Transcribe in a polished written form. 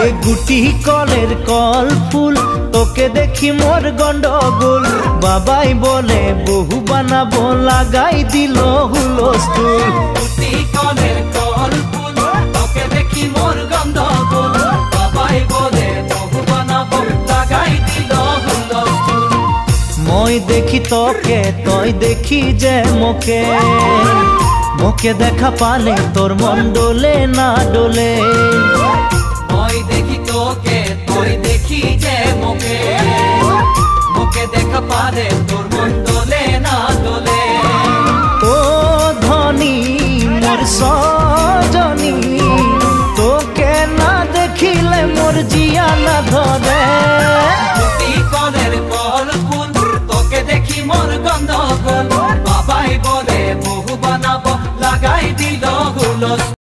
এ গুটি কলের কল ফুল তোকে দেখি মোর গন্ডগোল বাবাই বলে বহু বানাবো লাগাই দিল হুলস্থুল গুটি কলের কল ফুল তোকে দেখি মোর গন্ডগোল বাবাই বলে বহু বানাবো লাগাই দিল হুলস্থুল মই দেখি তোকে তই দেখি যে মোকে মোকে দেখা পালে তোর মন ডোলে না ডোলে মই দেখি তোকে তুই দেখি যে মোকে মোকে দেখা পারে তোর মন ডোলে